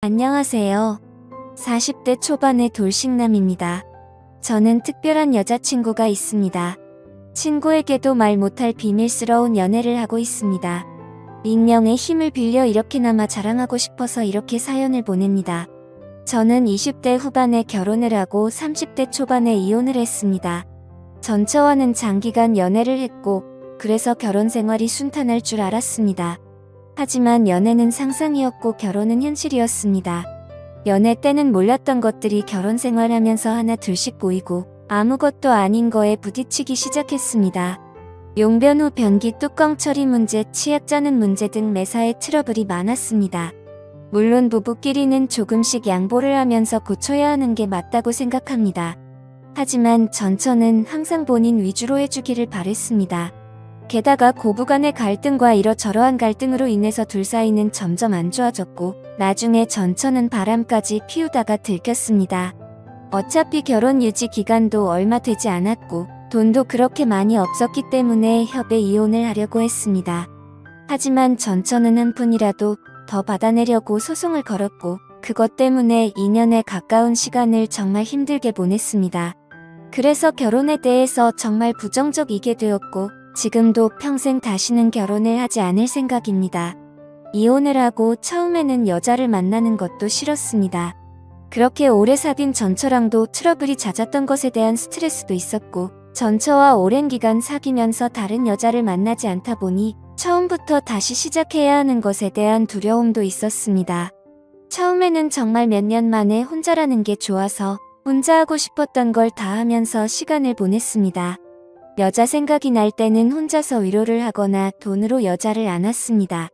안녕하세요. 40대 초반의 돌싱남입니다. 저는 특별한 여자친구가 있습니다. 친구에게도 말 못할 비밀스러운 연애를 하고 있습니다. 익명의 힘을 빌려 이렇게나마 자랑하고 싶어서 이렇게 사연을 보냅니다. 저는 20대 후반에 결혼을 하고 30대 초반에 이혼을 했습니다. 전처와는 장기간 연애를 했고 그래서 결혼 생활이 순탄할 줄 알았습니다. 하지만 연애는 상상이었고 결혼은 현실이었습니다. 연애 때는 몰랐던 것들이 결혼 생활하면서 하나 둘씩 보이고 아무것도 아닌 거에 부딪히기 시작했습니다. 용변 후 변기 뚜껑 처리 문제, 치약 짜는 문제 등 매사에 트러블이 많았습니다. 물론 부부끼리는 조금씩 양보를 하면서 고쳐야 하는 게 맞다고 생각합니다. 하지만 전처는 항상 본인 위주로 해주기를 바랬습니다. 게다가 고부간의 갈등과 이러저러한 갈등으로 인해서 둘 사이는 점점 안 좋아졌고 나중에 전처는 바람까지 피우다가 들켰습니다. 어차피 결혼 유지 기간도 얼마 되지 않았고 돈도 그렇게 많이 없었기 때문에 협의 이혼을 하려고 했습니다. 하지만 전처는 한 푼이라도 더 받아내려고 소송을 걸었고 그것 때문에 2년에 가까운 시간을 정말 힘들게 보냈습니다. 그래서 결혼에 대해서 정말 부정적이게 되었고 지금도 평생 다시는 결혼을 하지 않을 생각입니다. 이혼을 하고 처음에는 여자를 만나는 것도 싫었습니다. 그렇게 오래 사귄 전처랑도 트러블이 잦았던 것에 대한 스트레스도 있었고 전처와 오랜 기간 사귀면서 다른 여자를 만나지 않다 보니 처음부터 다시 시작해야 하는 것에 대한 두려움도 있었습니다. 처음에는 정말 몇 년 만에 혼자라는 게 좋아서 혼자 하고 싶었던 걸 다 하면서 시간을 보냈습니다. 여자 생각이 날 때는 혼자서 위로를 하거나 돈으로 여자를 안았습니다.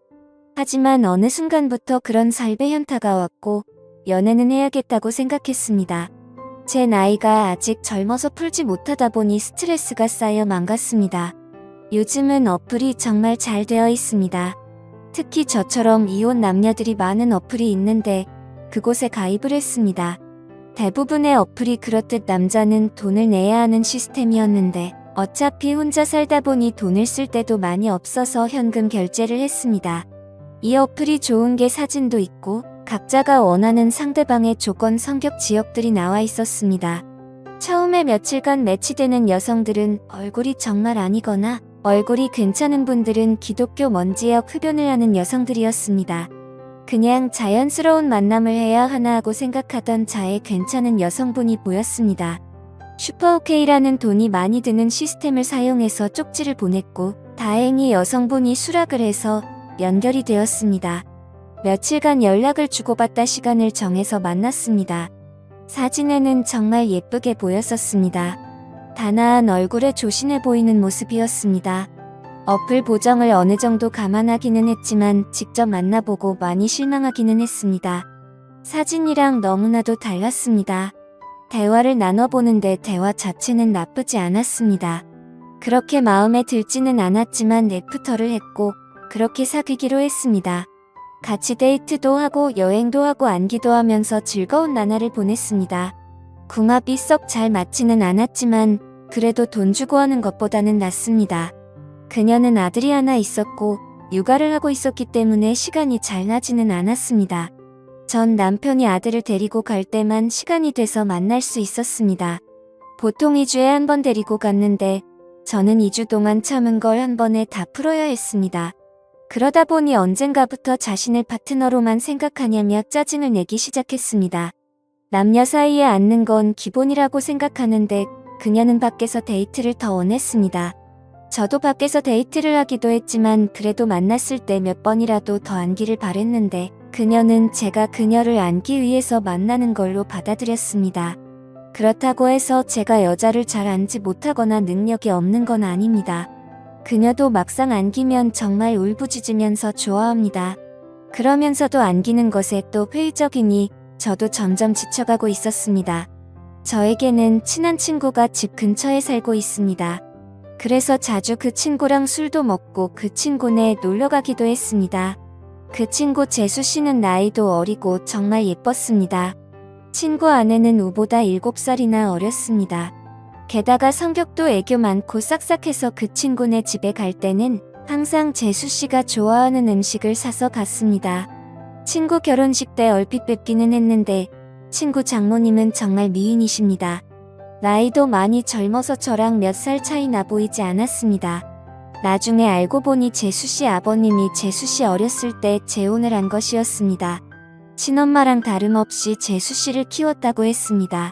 하지만 어느 순간부터 그런 삶의 현타가 왔고 연애는 해야겠다고 생각했습니다. 제 나이가 아직 젊어서 풀지 못하다 보니 스트레스가 쌓여 망갔습니다. 요즘은 어플이 정말 잘 되어 있습니다. 특히 저처럼 이혼 남녀들이 많은 어플이 있는데 그곳에 가입을 했습니다. 대부분의 어플이 그렇듯 남자는 돈을 내야 하는 시스템이었는데 어차피 혼자 살다 보니 돈을 쓸 때도 많이 없어서 현금 결제를 했습니다. 이 어플이 좋은 게 사진도 있고 각자가 원하는 상대방의 조건 성격 지역들이 나와 있었습니다. 처음에 며칠간 매치되는 여성들은 얼굴이 정말 아니거나 얼굴이 괜찮은 분들은 기독교 먼지역 흡연을 하는 여성들이었습니다. 그냥 자연스러운 만남을 해야 하나 하고 생각하던 자의 괜찮은 여성분이 보였습니다. 슈퍼오케이라는 돈이 많이 드는 시스템을 사용해서 쪽지를 보냈고 다행히 여성분이 수락을 해서 연결이 되었습니다. 며칠간 연락을 주고받다 시간을 정해서 만났습니다. 사진에는 정말 예쁘게 보였었습니다. 단아한 얼굴에 조신해 보이는 모습이었습니다. 어플 보정을 어느 정도 감안하기는 했지만 직접 만나보고 많이 실망하기는 했습니다. 사진이랑 너무나도 달랐습니다. 대화를 나눠보는데 대화 자체는 나쁘지 않았습니다. 그렇게 마음에 들지는 않았지만 애프터를 했고 그렇게 사귀기로 했습니다. 같이 데이트도 하고 여행도 하고 안기도 하면서 즐거운 나날을 보냈습니다. 궁합이 썩 잘 맞지는 않았지만 그래도 돈 주고 하는 것보다는 낫습니다. 그녀는 아들이 하나 있었고 육아를 하고 있었기 때문에 시간이 잘 나지는 않았습니다. 전 남편이 아들을 데리고 갈 때만 시간이 돼서 만날 수 있었습니다. 보통 2주에 한 번 데리고 갔는데 저는 2주 동안 참은 걸 한 번에 다 풀어야 했습니다. 그러다 보니 언젠가부터 자신을 파트너로만 생각하냐며 짜증을 내기 시작했습니다. 남녀 사이에 앉는 건 기본이라고 생각하는데 그녀는 밖에서 데이트를 더 원했습니다. 저도 밖에서 데이트를 하기도 했지만 그래도 만났을 때 몇 번이라도 더 안기를 바랬는데 그녀는 제가 그녀를 안기 위해서 만나는 걸로 받아들였습니다. 그렇다고 해서 제가 여자를 잘 안지 못하거나 능력이 없는 건 아닙니다. 그녀도 막상 안기면 정말 울부짖으면서 좋아합니다. 그러면서도 안기는 것에 또 회의적이니 저도 점점 지쳐가고 있었습니다. 저에게는 친한 친구가 집 근처에 살고 있습니다. 그래서 자주 그 친구랑 술도 먹고 그 친구네 놀러 가기도 했습니다. 그 친구 재수 씨는 나이도 어리고 정말 예뻤습니다. 친구 아내는 우보다 7살이나 어렸습니다. 게다가 성격도 애교 많고 싹싹해서 그 친구네 집에 갈 때는 항상 재수 씨가 좋아하는 음식을 사서 갔습니다. 친구 결혼식 때 얼핏 뵙기는 했는데 친구 장모님은 정말 미인이십니다. 나이도 많이 젊어서 저랑 몇 살 차이 나 보이지 않았습니다. 나중에 알고 보니 재수씨 아버님이 재수씨 어렸을 때 재혼을 한 것이었습니다. 친엄마랑 다름없이 재수씨를 키웠다고 했습니다.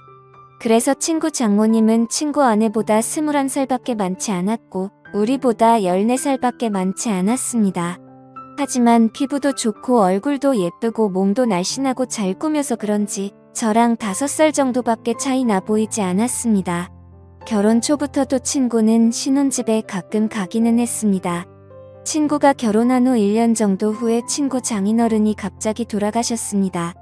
그래서 친구 장모님은 친구 아내보다 21살밖에 많지 않았고 우리보다 14살밖에 많지 않았습니다. 하지만 피부도 좋고 얼굴도 예쁘고 몸도 날씬하고 잘 꾸며서 그런지 저랑 5살 정도밖에 차이 나 보이지 않았습니다. 결혼 초부터도 친구는 신혼집에 가끔 가기는 했습니다. 친구가 결혼한 후 1년 정도 후에 친구 장인어른이 갑자기 돌아가셨습니다.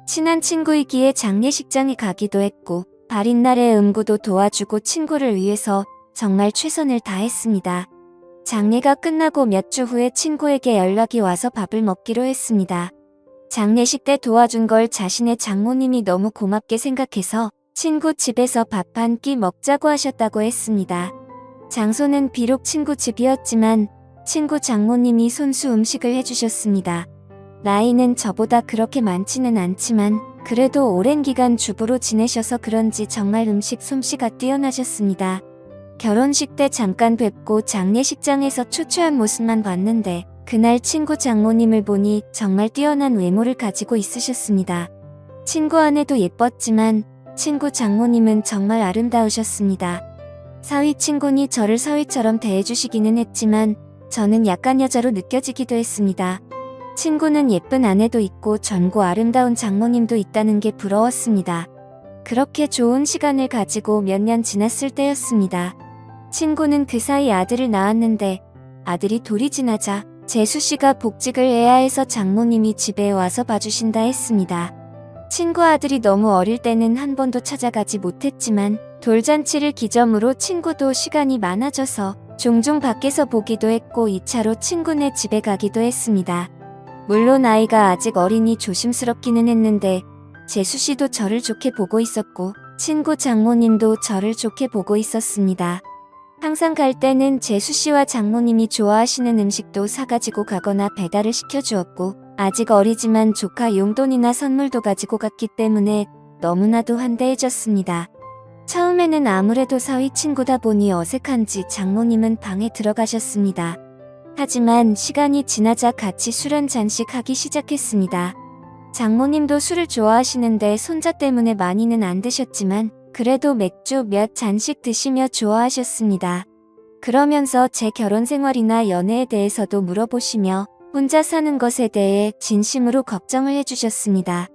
친한 친구이기에 장례식장에 가기도 했고 발인 날에 음구도 도와주고 친구를 위해서 정말 최선을 다했습니다. 장례가 끝나고 몇 주 후에 친구에게 연락이 와서 밥을 먹기로 했습니다. 장례식 때 도와준 걸 자신의 장모님이 너무 고맙게 생각해서 친구 집에서 밥 한 끼 먹자고 하셨다고 했습니다. 장소는 비록 친구 집이었지만 친구 장모님이 손수 음식을 해주셨습니다. 나이는 저보다 그렇게 많지는 않지만 그래도 오랜 기간 주부로 지내셔서 그런지 정말 음식 솜씨가 뛰어나셨습니다. 결혼식 때 잠깐 뵙고 장례식장에서 초췌한 모습만 봤는데 그날 친구 장모님을 보니 정말 뛰어난 외모를 가지고 있으셨습니다. 친구 아내도 예뻤지만 친구 장모님은 정말 아름다우셨습니다. 사위 친구니 저를 사위처럼 대해주시기는 했지만 저는 약간 여자로 느껴지기도 했습니다. 친구는 예쁜 아내도 있고 젊고 아름다운 장모님도 있다는 게 부러웠습니다. 그렇게 좋은 시간을 가지고 몇 년 지났을 때였습니다. 친구는 그 사이 아들을 낳았는데 아들이 돌이 지나자 재수씨가 복직을 해야 해서 장모님이 집에 와서 봐주신다 했습니다. 친구 아들이 너무 어릴 때는 한 번도 찾아가지 못했지만 돌잔치를 기점으로 친구도 시간이 많아져서 종종 밖에서 보기도 했고 2차로 친구네 집에 가기도 했습니다. 물론 아이가 아직 어리니 조심스럽기는 했는데 재수씨도 저를 좋게 보고 있었고 친구 장모님도 저를 좋게 보고 있었습니다. 항상 갈 때는 재수씨와 장모님이 좋아하시는 음식도 사가지고 가거나 배달을 시켜주었고 아직 어리지만 조카 용돈이나 선물도 가지고 갔기 때문에 너무나도 환대해줬습니다. 처음에는 아무래도 사위 친구다 보니 어색한지 장모님은 방에 들어가셨습니다. 하지만 시간이 지나자 같이 술 한 잔씩 하기 시작했습니다. 장모님도 술을 좋아하시는데 손자 때문에 많이는 안 드셨지만 그래도 맥주 몇 잔씩 드시며 좋아하셨습니다. 그러면서 제 결혼 생활이나 연애에 대해서도 물어보시며 혼자 사는 것에 대해 진심으로 걱정을 해주셨습니다.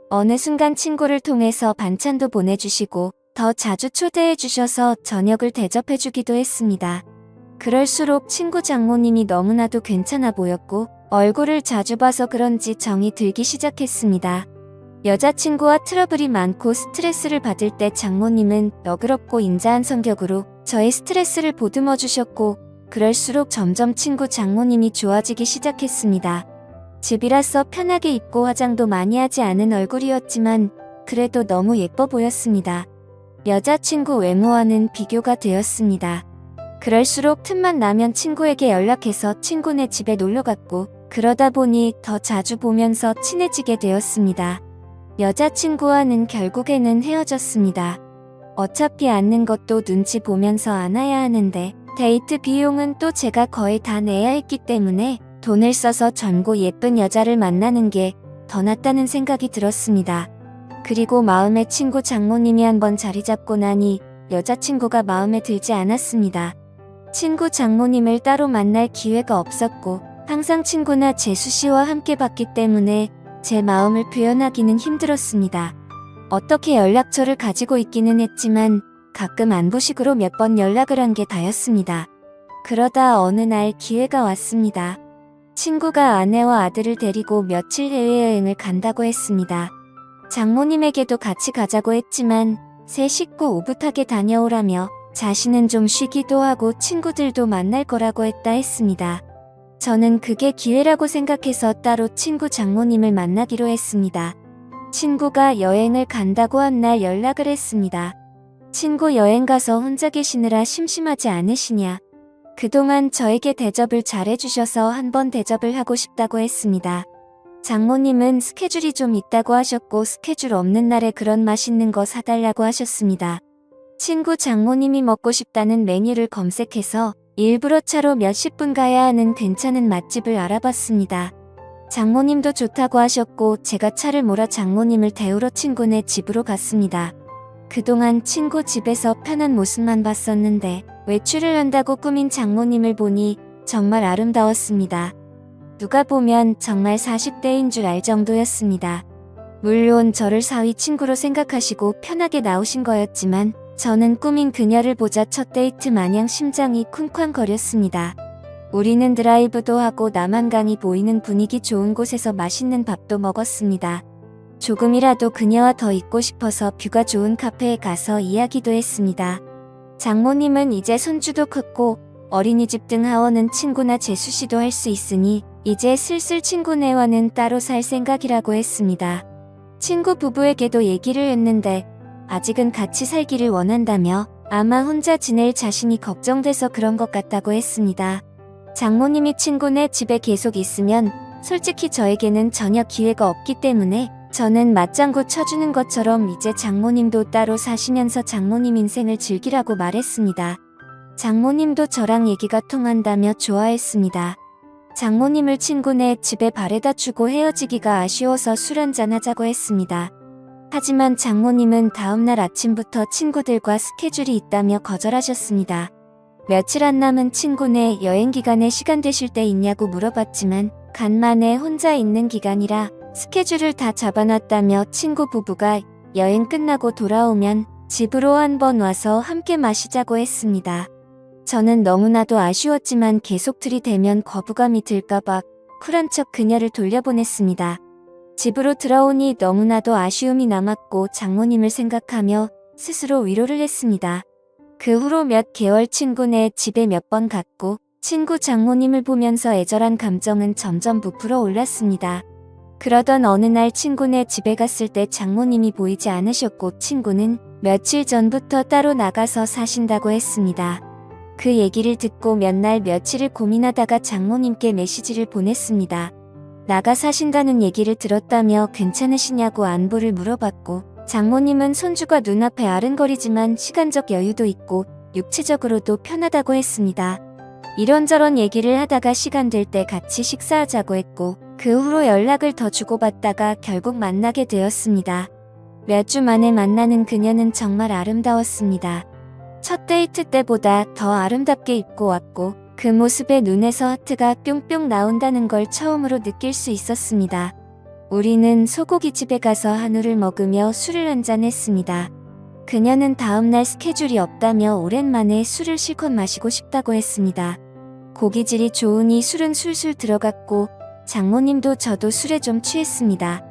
어느 순간 친구를 통해서 반찬도 보내주시고 더 자주 초대해 주셔서 저녁을 대접해주기도 했습니다. 그럴수록 친구 장모님이 너무나도 괜찮아 보였고 얼굴을 자주 봐서 그런지 정이 들기 시작했습니다. 여자친구와 트러블이 많고 스트레스를 받을 때 장모님은 너그럽고 인자한 성격으로 저의 스트레스를 보듬어 주셨고 그럴수록 점점 친구 장모님이 좋아지기 시작했습니다. 집이라서 편하게 입고 화장도 많이 하지 않은 얼굴이었지만 그래도 너무 예뻐 보였습니다. 여자친구 외모와는 비교가 되었습니다. 그럴수록 틈만 나면 친구에게 연락해서 친구네 집에 놀러갔고 그러다 보니 더 자주 보면서 친해지게 되었습니다. 여자친구와는 결국에는 헤어졌습니다. 어차피 앉는 것도 눈치 보면서 안아야 하는데 데이트 비용은 또 제가 거의 다 내야 했기 때문에 돈을 써서 젊고 예쁜 여자를 만나는 게 더 낫다는 생각이 들었습니다. 그리고 마음의 친구 장모님이 한번 자리 잡고 나니 여자친구가 마음에 들지 않았습니다. 친구 장모님을 따로 만날 기회가 없었고 항상 친구나 재수씨와 함께 봤기 때문에 제 마음을 표현하기는 힘들었습니다. 어떻게 연락처를 가지고 있기는 했지만 가끔 안부식으로 몇 번 연락을 한 게 다였습니다. 그러다 어느 날 기회가 왔습니다. 친구가 아내와 아들을 데리고 며칠 해외여행을 간다고 했습니다. 장모님에게도 같이 가자고 했지만 새 식구 오붓하게 다녀오라며 자신은 좀 쉬기도 하고 친구들도 만날 거라고 했습니다. 저는 그게 기회라고 생각해서 따로 친구 장모님을 만나기로 했습니다. 친구가 여행을 간다고 한 날 연락을 했습니다. 친구 여행 가서 혼자 계시느라 심심하지 않으시냐? 그동안 저에게 대접을 잘해주셔서 한번 대접을 하고 싶다고 했습니다. 장모님은 스케줄이 좀 있다고 하셨고 스케줄 없는 날에 그런 맛있는 거 사달라고 하셨습니다. 친구 장모님이 먹고 싶다는 메뉴를 검색해서 일부러 차로 몇십 분 가야 하는 괜찮은 맛집을 알아봤습니다. 장모님도 좋다고 하셨고 제가 차를 몰아 장모님을 태우러 친구네 집으로 갔습니다. 그동안 친구 집에서 편한 모습만 봤었는데 외출을 한다고 꾸민 장모님을 보니 정말 아름다웠습니다. 누가 보면 정말 40대인 줄 알 정도였습니다. 물론 저를 사위 친구로 생각하시고 편하게 나오신 거였지만 저는 꾸민 그녀를 보자 첫 데이트 마냥 심장이 쿵쾅거렸습니다. 우리는 드라이브도 하고 남한강이 보이는 분위기 좋은 곳에서 맛있는 밥도 먹었습니다. 조금이라도 그녀와 더 있고 싶어서 뷰가 좋은 카페에 가서 이야기도 했습니다. 장모님은 이제 손주도 컸고 어린이집 등 하원은 친구나 재수씨도 할 수 있으니 이제 슬슬 친구네와는 따로 살 생각이라고 했습니다. 친구 부부에게도 얘기를 했는데 아직은 같이 살기를 원한다며 아마 혼자 지낼 자신이 걱정돼서 그런 것 같다고 했습니다. 장모님이 친구네 집에 계속 있으면 솔직히 저에게는 전혀 기회가 없기 때문에 저는 맞장구 쳐주는 것처럼 이제 장모님도 따로 사시면서 장모님 인생을 즐기라고 말했습니다. 장모님도 저랑 얘기가 통한다며 좋아했습니다. 장모님을 친구네 집에 바래다 주고 헤어지기가 아쉬워서 술 한잔 하자고 했습니다. 하지만 장모님은 다음날 아침부터 친구들과 스케줄이 있다며 거절하셨습니다. 며칠 안 남은 친구네 여행 기간에 시간 되실 때 있냐고 물어봤지만 간만에 혼자 있는 기간이라 스케줄을 다 잡아놨다며 친구 부부가 여행 끝나고 돌아오면 집으로 한번 와서 함께 마시자고 했습니다. 저는 너무나도 아쉬웠지만 계속 들이대면 거부감이 들까봐 쿨한 척 그녀를 돌려보냈습니다. 집으로 들어오니 너무나도 아쉬움이 남았고 장모님을 생각하며 스스로 위로를 했습니다. 그 후로 몇 개월 친구네 집에 몇 번 갔고 친구 장모님을 보면서 애절한 감정은 점점 부풀어 올랐습니다. 그러던 어느 날 친구네 집에 갔을 때 장모님이 보이지 않으셨고 친구는 며칠 전부터 따로 나가서 사신다고 했습니다. 그 얘기를 듣고 몇 날 며칠을 고민하다가 장모님께 메시지를 보냈습니다. 나가 사신다는 얘기를 들었다며 괜찮으시냐고 안부를 물어봤고 장모님은 손주가 눈앞에 아른거리지만 시간적 여유도 있고 육체적으로도 편하다고 했습니다. 이런저런 얘기를 하다가 시간 될 때 같이 식사하자고 했고 그 후로 연락을 더 주고받다가 결국 만나게 되었습니다. 몇 주 만에 만나는 그녀는 정말 아름다웠습니다. 첫 데이트 때보다 더 아름답게 입고 왔고 그 모습에 눈에서 하트가 뿅뿅 나온다는 걸 처음으로 느낄 수 있었습니다. 우리는 소고기집에 가서 한우를 먹으며 술을 한잔 했습니다. 그녀는 다음날 스케줄이 없다며 오랜만에 술을 실컷 마시고 싶다고 했습니다. 고기질이 좋으니 술은 술술 들어갔고 장모님도 저도 술에 좀 취했습니다.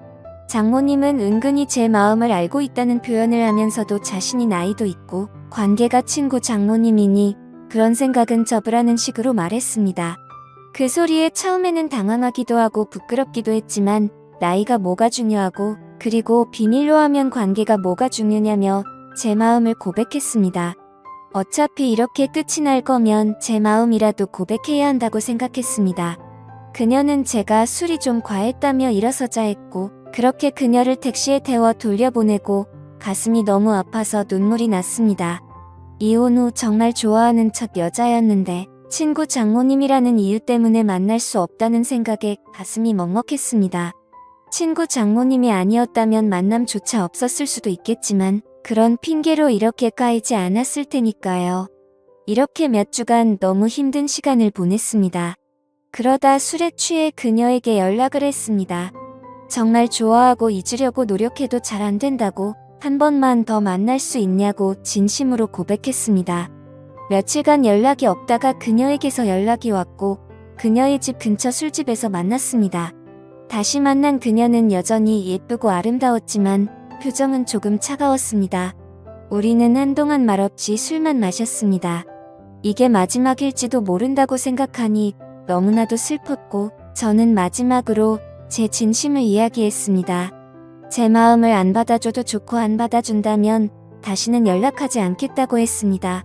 장모님은 은근히 제 마음을 알고 있다는 표현을 하면서도 자신이 나이도 있고 관계가 친구 장모님이니 그런 생각은 접으라는 식으로 말했습니다. 그 소리에 처음에는 당황하기도 하고 부끄럽기도 했지만 나이가 뭐가 중요하고 그리고 비밀로 하면 관계가 뭐가 중요냐며 제 마음을 고백했습니다. 어차피 이렇게 끝이 날 거면 제 마음이라도 고백해야 한다고 생각했습니다. 그녀는 제가 술이 좀 과했다며 일어서자 했고 그렇게 그녀를 택시에 태워 돌려보내고 가슴이 너무 아파서 눈물이 났습니다. 이혼 후 정말 좋아하는 첫 여자였는데 친구 장모님이라는 이유 때문에 만날 수 없다는 생각에 가슴이 먹먹했습니다. 친구 장모님이 아니었다면 만남조차 없었을 수도 있겠지만 그런 핑계로 이렇게 까이지 않았을 테니까요. 이렇게 몇 주간 너무 힘든 시간을 보냈습니다. 그러다 술에 취해 그녀에게 연락을 했습니다. 정말 좋아하고 잊으려고 노력해도 잘 안 된다고 한 번만 더 만날 수 있냐고 진심으로 고백했습니다. 며칠간 연락이 없다가 그녀에게서 연락이 왔고 그녀의 집 근처 술집에서 만났습니다. 다시 만난 그녀는 여전히 예쁘고 아름다웠지만 표정은 조금 차가웠습니다. 우리는 한동안 말없이 술만 마셨습니다. 이게 마지막일지도 모른다고 생각하니 너무나도 슬펐고 저는 마지막으로 제 진심을 이야기했습니다. 제 마음을 안 받아줘도 좋고 안 받아준다면 다시는 연락하지 않겠다고 했습니다.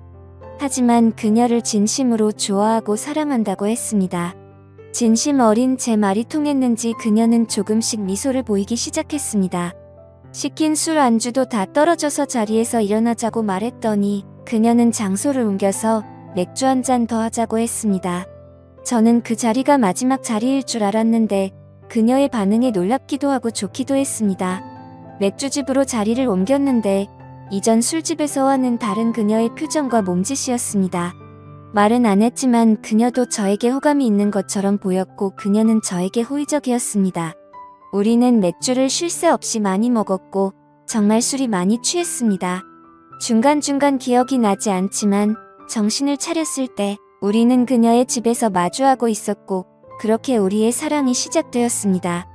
하지만 그녀를 진심으로 좋아하고 사랑한다고 했습니다. 진심 어린 제 말이 통했는지 그녀는 조금씩 미소를 보이기 시작했습니다. 시킨 술 안주도 다 떨어져서 자리에서 일어나자고 말했더니 그녀는 장소를 옮겨서 맥주 한 잔 더 하자고 했습니다. 저는 그 자리가 마지막 자리일 줄 알았는데 그녀의 반응에 놀랍기도 하고 좋기도 했습니다. 맥주집으로 자리를 옮겼는데 이전 술집에서와는 다른 그녀의 표정과 몸짓이었습니다. 말은 안 했지만 그녀도 저에게 호감이 있는 것처럼 보였고 그녀는 저에게 호의적이었습니다. 우리는 맥주를 쉴 새 없이 많이 먹었고 정말 술이 많이 취했습니다. 중간중간 기억이 나지 않지만 정신을 차렸을 때 우리는 그녀의 집에서 마주하고 있었고 그렇게 우리의 사랑이 시작되었습니다.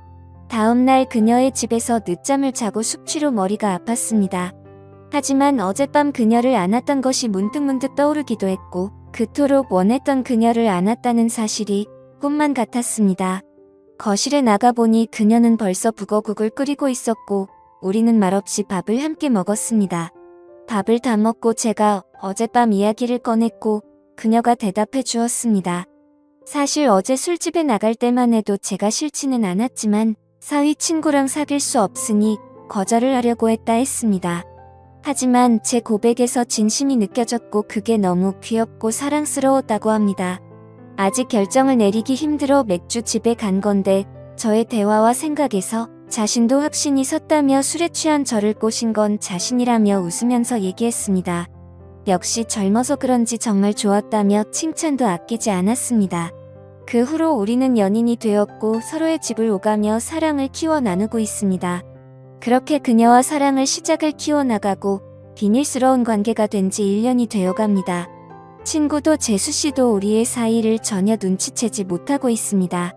다음 날 그녀의 집에서 늦잠을 자고 숙취로 머리가 아팠습니다. 하지만 어젯밤 그녀를 안았던 것이 문득문득 떠오르기도 했고 그토록 원했던 그녀를 안았다는 사실이 꿈만 같았습니다. 거실에 나가보니 그녀는 벌써 북어국을 끓이고 있었고 우리는 말없이 밥을 함께 먹었습니다. 밥을 다 먹고 제가 어젯밤 이야기를 꺼냈고 그녀가 대답해 주었습니다. 사실 어제 술집에 나갈 때만 해도 제가 싫지는 않았지만 사위 친구랑 사귈 수 없으니 거절을 하려고 했습니다. 하지만 제 고백에서 진심이 느껴졌고 그게 너무 귀엽고 사랑스러웠다고 합니다. 아직 결정을 내리기 힘들어 맥주집에 간 건데 저의 대화와 생각에서 자신도 확신이 섰다며 술에 취한 저를 꼬신 건 자신이라며 웃으면서 얘기했습니다. 역시 젊어서 그런지 정말 좋았다며 칭찬도 아끼지 않았습니다. 그 후로 우리는 연인이 되었고 서로의 집을 오가며 사랑을 키워 나누고 있습니다. 그렇게 그녀와 사랑을 시작을 키워나가고 비밀스러운 관계가 된 지 1년이 되어갑니다. 친구도 재수씨도 우리의 사이를 전혀 눈치채지 못하고 있습니다.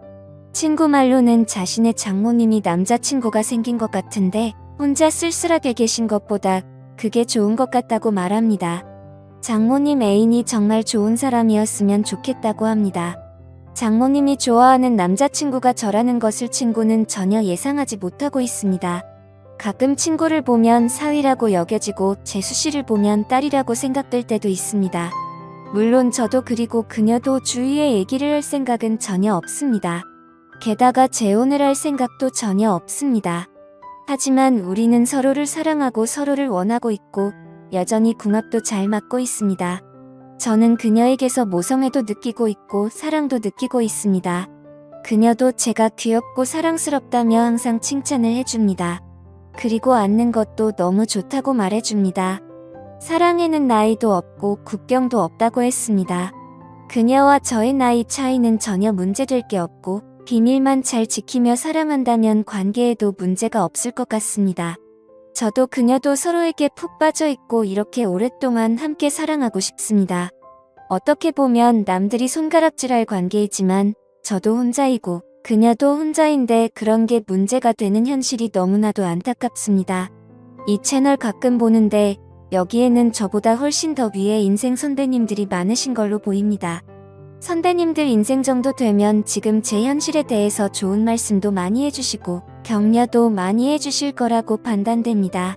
친구 말로는 자신의 장모님이 남자친구가 생긴 것 같은데 혼자 쓸쓸하게 계신 것보다 그게 좋은 것 같다고 말합니다. 장모님 애인이 정말 좋은 사람이었으면 좋겠다고 합니다. 장모님이 좋아하는 남자친구가 저라는 것을 친구는 전혀 예상하지 못하고 있습니다. 가끔 친구를 보면 사위라고 여겨지고 재수씨를 보면 딸이라고 생각될 때도 있습니다. 물론 저도 그리고 그녀도 주위에 얘기를 할 생각은 전혀 없습니다. 게다가 재혼을 할 생각도 전혀 없습니다. 하지만 우리는 서로를 사랑하고 서로를 원하고 있고 여전히 궁합도 잘 맞고 있습니다. 저는 그녀에게서 모성애도 느끼고 있고 사랑도 느끼고 있습니다. 그녀도 제가 귀엽고 사랑스럽다며 항상 칭찬을 해줍니다. 그리고 앉는 것도 너무 좋다고 말해줍니다. 사랑에는 나이도 없고 국경도 없다고 했습니다. 그녀와 저의 나이 차이는 전혀 문제될 게 없고 비밀만 잘 지키며 사랑한다면 관계에도 문제가 없을 것 같습니다. 저도 그녀도 서로에게 푹 빠져 있고 이렇게 오랫동안 함께 사랑하고 싶습니다. 어떻게 보면 남들이 손가락질할 관계이지만 저도 혼자이고 그녀도 혼자인데 그런 게 문제가 되는 현실이 너무나도 안타깝습니다. 이 채널 가끔 보는데 여기에는 저보다 훨씬 더 위에 인생 선배님들이 많으신 걸로 보입니다. 선배님들 인생 정도 되면 지금 제 현실에 대해서 좋은 말씀도 많이 해주시고 격려도 많이 해주실 거라고 판단됩니다.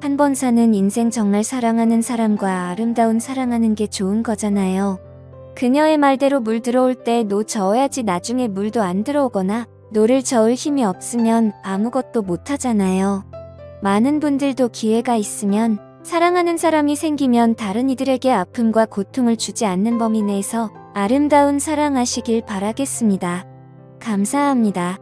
한 번 사는 인생 정말 사랑하는 사람과 아름다운 사랑하는 게 좋은 거잖아요. 그녀의 말대로 물 들어올 때 노 저어야지 나중에 물도 안 들어오거나 노를 저을 힘이 없으면 아무것도 못하잖아요. 많은 분들도 기회가 있으면 사랑하는 사람이 생기면 다른 이들에게 아픔과 고통을 주지 않는 범위 내에서 아름다운 사랑하시길 바라겠습니다. 감사합니다.